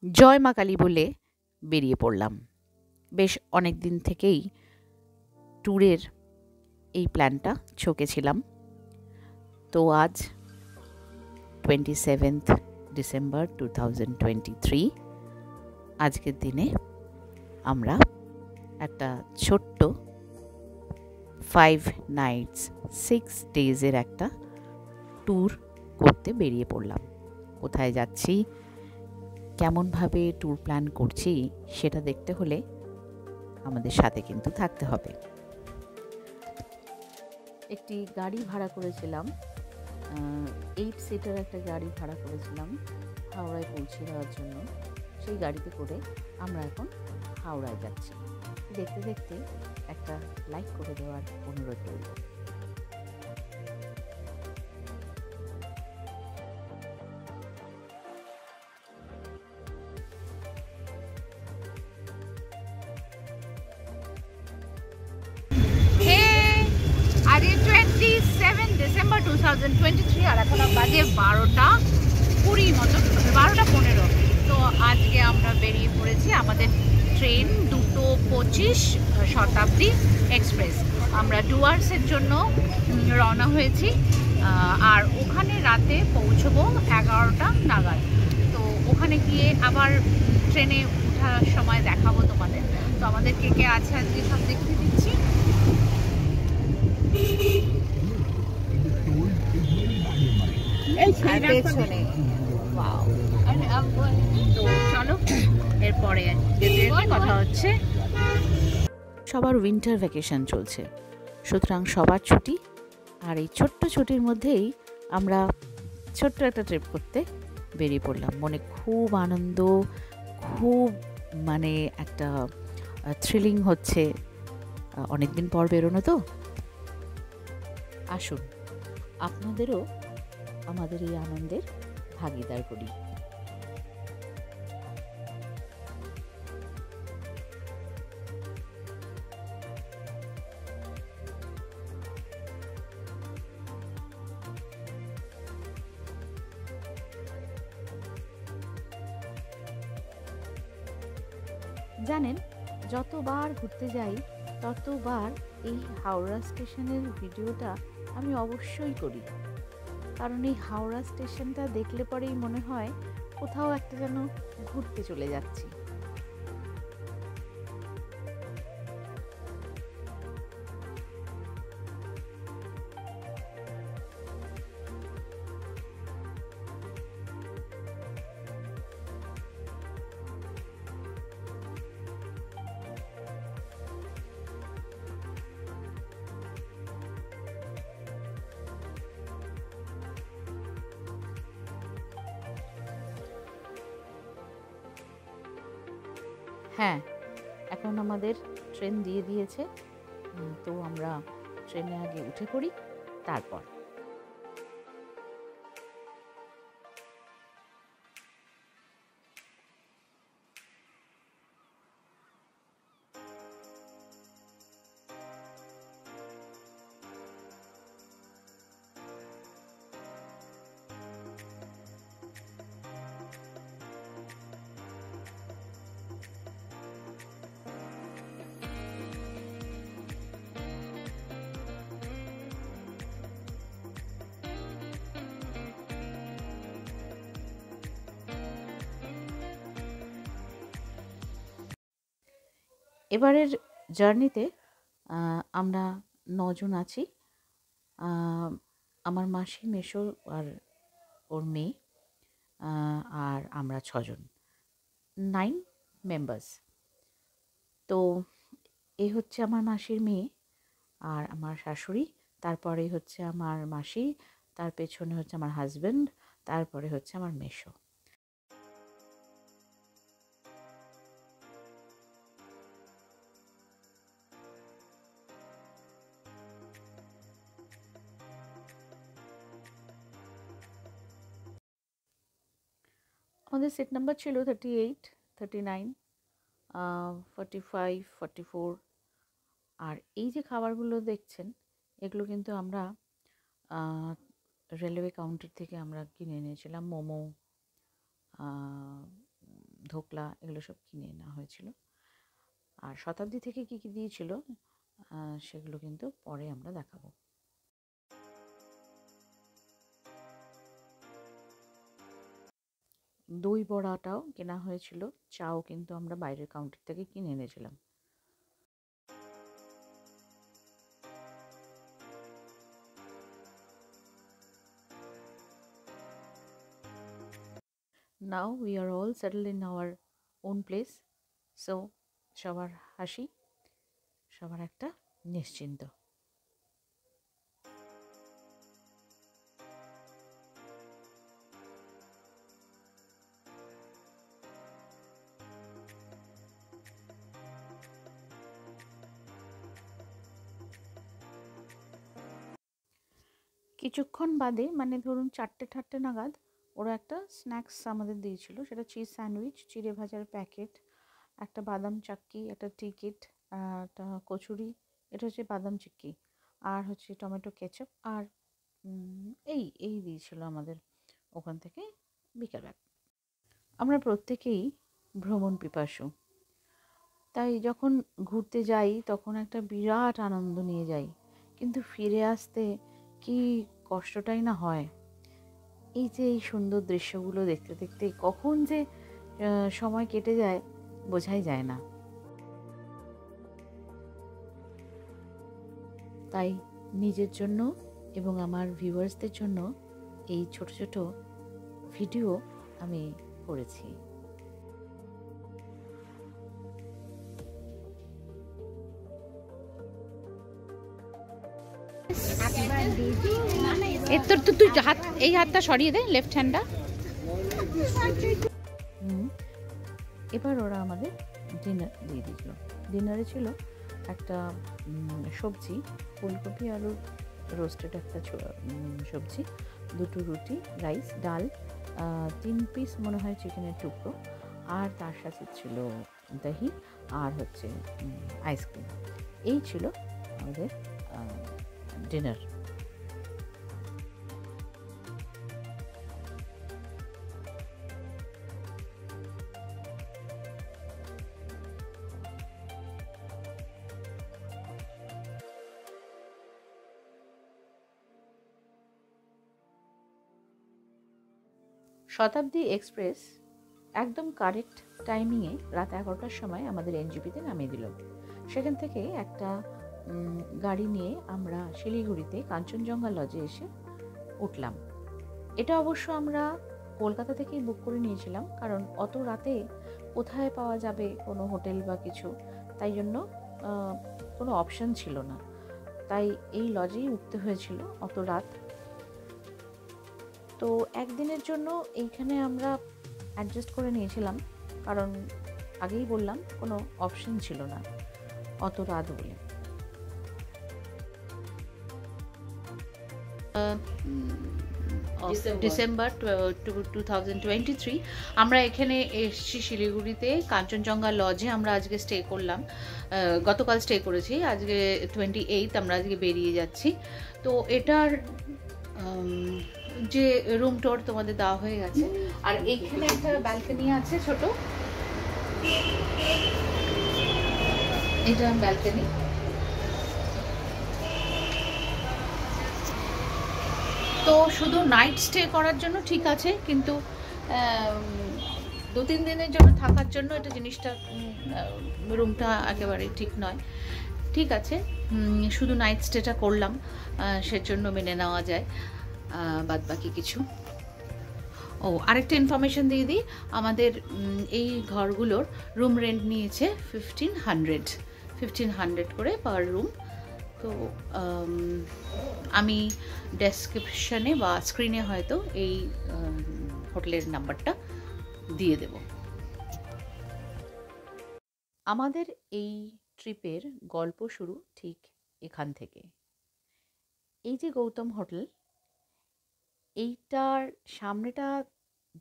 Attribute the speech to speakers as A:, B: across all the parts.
A: জয় মা কালী বলে বেরিয়ে পড়লাম। বেশ অনেক দিন থেকেই ট্যুরের এই প্ল্যানটা ছকেছিলাম। তো আজ 27th ডিসেম্বর 2023 আজকের দিনে আমরা একটা ছোট্ট 5 nights 6 days-এর একটা ট্যুর করতে বেরিয়ে পড়লাম। কোথায় যাচ্ছি, কেমনভাবে ট্যুর প্ল্যান করছি সেটা দেখতে হলে আমাদের সাথে কিন্তু থাকতে হবে। একটি গাড়ি ভাড়া করেছিলাম, 8 সিটার একটা গাড়ি ভাড়া করেছিলাম হাওড়ায় পৌঁছে দেওয়ার জন্য। সেই গাড়িতে করে আমরা এখন হাওড়ায় যাচ্ছি। দেখতে দেখতে একটা লাইক করে দেওয়ার অনুরোধ রইল।
B: আজ 27 ডিসেম্বর 2023 আর এখন বাজে 12:20 মতো, 12:15। তো আজকে আমরা বেরিয়ে পড়েছি। আমাদের ট্রেন 2:25 শতাব্দী এক্সপ্রেস। আমরা ডুয়ার্সের জন্য রওনা হয়েছি আর ওখানে রাতে পৌঁছবো 11টা নাগাদ। তো ওখানে গিয়ে আবার ট্রেনে ওঠার সময় দেখাবো তোমাদের। তো আমাদের কে কে আছে আজকে সব দেখিয়ে দিচ্ছি। চলো এরপরে কথা হচ্ছে।
A: সবার উইন্টার ভ্যাকেশন চলছে, সুতরাং সবার ছুটি। আর এই ছোট্ট ছুটির মধ্যেই আমরা ছোট্ট একটা ট্রিপ করতে বেরিয়ে পড়লাম। মনে খুব আনন্দ, খুব মানে একটা থ্রিলিং হচ্ছে। অনেকদিন পর বেরোনো তো। আসুন আপনাদেরও আমাদের এই আনন্দের ভাগিদার করি। জানেন, যতবার ঘুরতে যাই ততবার এই হাওড়া স্টেশনের ভিডিওটা আমি অবশ্যই করি। কারণ এই হাওড়া স্টেশনটা দেখলে পরেই মনে হয় কোথাও একটা যেন ঘুরতে চলে যাচ্ছি। হ্যাঁ, এখন আমাদের ট্রেন দিয়ে দিয়েছে। তো আমরা ট্রেনে আগে উঠে পড়ি, তারপর এবারের জার্নিতে আমরা 9 জন আছি। আমার মাসি, মেসো আর ওর মেয়ে, আর আমরা 6 জন, 9 মেম্বার্স। তো এই হচ্ছে আমার মাসির মেয়ে আর আমার শাশুড়ি, তারপরে হচ্ছে আমার মাসি, তার পেছনে হচ্ছে আমার হাজব্যান্ড, তারপরে হচ্ছে আমার মেসো। আমাদের সিট নাম্বার ছিল 38, 39, 45, 44। আর এই যে খাবারগুলো দেখছেন, এগুলো কিন্তু আমরা রেলওয়ে কাউন্টার থেকে আমরা কিনে এনেছিলাম। মোমো, ধোকলা এগুলো সব কিনে নেওয়া হয়েছিল। আর শতাব্দী থেকে কী কী দিয়েছিল সেগুলো কিন্তু পরে আমরা দেখাবো। দই বড়াটাও কেনা হয়েছিল, চাও কিন্তু আমরা বাইরের কাউন্টার থেকে কিনে এনেছিলাম। Now we are all settled in our own place, so সবার হাসি, সবার একটা নিশ্চিন্ত। কিছুক্ষণ বাদে মানে ধরুন 4টে নাগাদ ওরা একটা স্ন্যাক্স আমাদের দিয়েছিল, সেটা চিজ স্যান্ডউইচ, চিড়ে ভাজার প্যাকেট, একটা বাদাম চাক্কি, একটা টিকিট, একটা কচুরি, এটা হচ্ছে বাদাম চিক্কি, আর হচ্ছে টমেটো কেচাপ, আর এই দিয়েছিল আমাদের ওখান থেকে বিকেলবেলা। আমরা প্রত্যেকেই ভ্রমণ পিপাসু, তাই যখন ঘুরতে যাই তখন একটা বিরাট আনন্দ নিয়ে যাই, কিন্তু ফিরে আসতে কি কষ্টটাই না হয়। এই যে এই সুন্দর দৃশ্যগুলো দেখতে দেখতে কখন যে সময় কেটে যায় বোঝাই যায় না। তাই নিজের জন্য এবং আমার ভিউয়ার্সদের জন্য এই ছোট ছোট ভিডিও আমি করেছি।
B: তুই হাত, এই হাতটা সরিয়ে দে, লেফট হ্যান্ডটা।
A: এবার ওরা আমাদের ডিনার দিয়ে দিয়েছিল। ডিনারে ছিল একটা সবজি, ফুলকপি আলুর রোস্টেড একটা সবজি, 2টো রুটি, রাইস, ডাল, 3 পিস মনে হয় চিকেনের টুকরো, আর তার সাথে ছিল দহি আর হচ্ছে আইসক্রিম। এই ছিল আমাদের ডিনার। শতাব্দী এক্সপ্রেস একদম কারেক্ট টাইমিংয়ে রাত 11টার সময় আমাদের এনজিপিতে নামিয়ে দিল। সেখান থেকে একটা গাড়ি নিয়ে আমরা শিলিগুড়িতে কাঞ্চনজঙ্ঘা লজে এসে উঠলাম। এটা অবশ্য আমরা কলকাতা থেকেই বুক করে নিয়েছিলাম, কারণ অত রাতে কোথায় পাওয়া যাবে কোনো হোটেল বা কিছু, তাই জন্য কোনো অপশান ছিল না, তাই এই লজেই উঠতে হয়েছিল অত রাত। তো একদিনের জন্য এইখানে আমরা অ্যাডজাস্ট করে নিয়েছিলাম, কারণ আগেই বললাম কোনো অপশন ছিল না অত রাত বলে।
B: ডিসেম্বর 2023 আমরা এখানে এসেছি শিলিগুড়িতে কাঞ্চনজঙ্ঘা লজে। আমরা আজকে স্টে করলাম, গতকাল স্টে করেছি, আজকে 28 আমরা আজকে বেরিয়ে যাচ্ছি। তো এটার যে রুম টোর তোমাদের দেওয়া হয়ে গেছে, আর এইখানে একটা ব্যালকনি আছে ছোট, এটা ব্যালকনি। তো শুধু নাইট স্টে করার জন্য ঠিক আছে, কিন্তু 2-3 দিনের জন্য থাকার জন্য এটা জিনিসটা রুমটা একেবারে ঠিক নয়। ঠিক আছে, শুধু নাইট স্টেটা করলাম, সেজন্য মেনে নেওয়া যায়, বাদ বাকি কিছু। আরেকটা ইনফরমেশন দিয়ে দিই, আমাদের এই ঘরগুলোর রুম রেন্ট নিয়েছে 1500 করে পার রুম। তো আমি ডেসক্রিপশনে বা স্ক্রিনে হয়তো এই হোটেলের নাম্বারটা দিয়ে দেব।
A: আমাদের এই ট্রিপের গল্প শুরু ঠিক এখান থেকে। এই যে গৌতম হোটেল, এইটার সামনেটা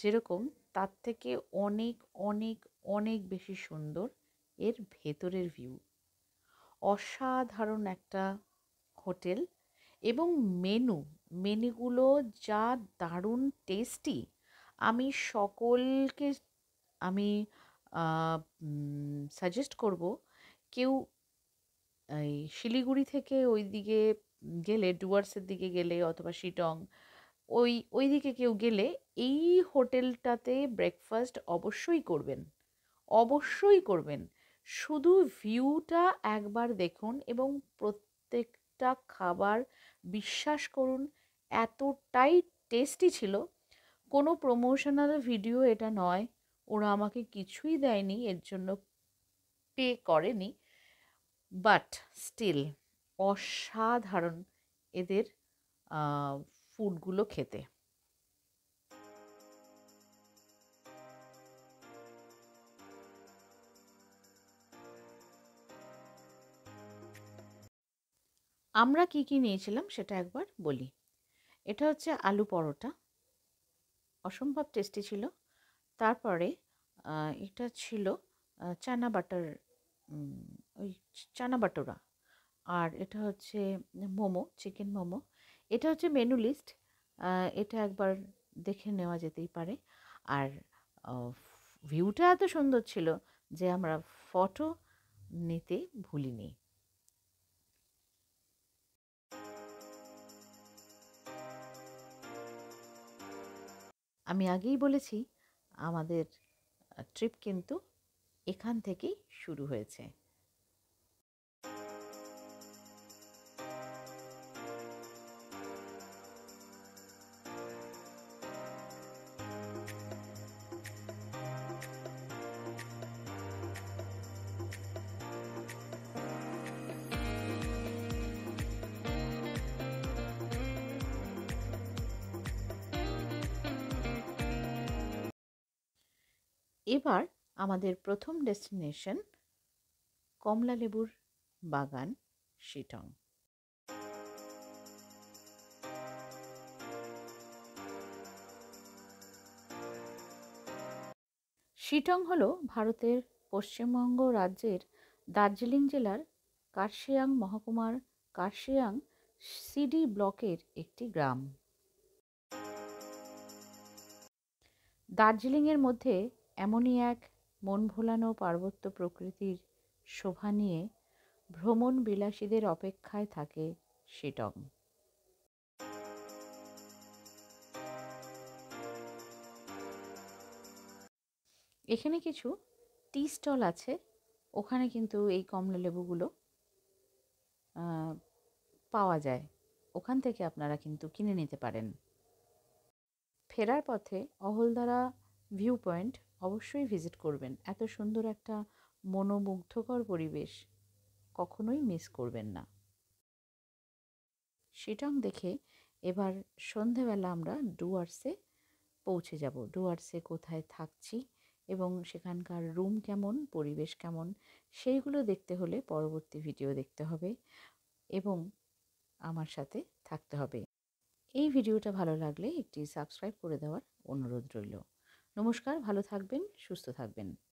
A: যেরকম তার থেকে অনেক অনেক অনেক বেশি সুন্দর এর ভেতরের ভিউ। অসাধারণ একটা হোটেল, এবং মেনুগুলো যা দারুণ টেস্টি। আমি সকলকে সাজেস্ট করব কেউ এই শিলিগুড়ি থেকে ওই দিকে গেলে, ডুয়ার্সের দিকে গেলে অথবা শিটং ওই দিকে কেউ গেলে এই হোটেলটাতে ব্রেকফাস্ট অবশ্যই করবেন, অবশ্যই করবেন। শুধু ভিউটা একবার দেখুন এবং প্রত্যেকটা খাবার বিশ্বাস করুন এতটাই টেস্টি ছিল। কোনো প্রমোশনাল ভিডিও এটা নয়, ওরা আমাকে কিছুই দেয়নি, এর জন্য পে করেনি, বাট স্টিল অসাধারণ এদের ফুডগুলো খেতে। আমরা কি কি নিয়েছিলাম সেটা একবার বলি। এটা হচ্ছে আলু পরোটা, অসম্ভব টেস্টি ছিল। তারপরে এটা ছিল চানা বাটার, ওই চানা বাটোরা। আর এটা হচ্ছে মোমো, চিকেন মোমো। এটা হচ্ছে মেনু লিস্ট, এটা একবার দেখে নেওয়া যেতেই পারে। আর ভিউটা এত সুন্দর ছিল যে আমরা ফটো নিতে ভুলিনি। আমি আগেই বলেছি আমাদের ট্রিপ কিন্তু এখান থেকেই শুরু হয়েছে। এবার আমাদের প্রথম ডেস্টিনেশন কমলালেবুর বাগান, শিটং। শিটং হল ভারতের পশ্চিমবঙ্গ রাজ্যের দার্জিলিং জেলার কার্শিয়াং মহকুমার কার্শিয়াং সিডি ব্লকের একটি গ্রাম। দার্জিলিংয়ের মধ্যে এমনই এক মন ভোলানো পার্বত্য প্রকৃতির শোভা নিয়ে ভ্রমণ বিলাসীদের অপেক্ষায় থাকে শিটং। এখানে কিছু টি স্টল আছে, ওখানে কিন্তু এই কমলা লেবুগুলো পাওয়া যায়, ওখান থেকে আপনারা কিন্তু কিনে নিতে পারেন। ফেরার পথে অহলদারা ভিউ পয়েন্ট অবশ্যই ভিজিট করবেন, এত সুন্দর একটা মনোমুগ্ধকর পরিবেশ কখনোই মিস করবেন না। শিটং দেখে এবার সন্ধেবেলা আমরা ডুয়ার্সে পৌঁছে যাব। ডুয়ার্সে কোথায় থাকছি এবং সেখানকার রুম কেমন, পরিবেশ কেমন, সেইগুলো দেখতে হলে পরবর্তী ভিডিও দেখতে হবে এবং আমার সাথে থাকতে হবে। এই ভিডিওটা ভালো লাগলে একটি সাবস্ক্রাইব করে দেওয়ার অনুরোধ রইল। নমস্কার, ভালো থাকবেন, সুস্থ থাকবেন।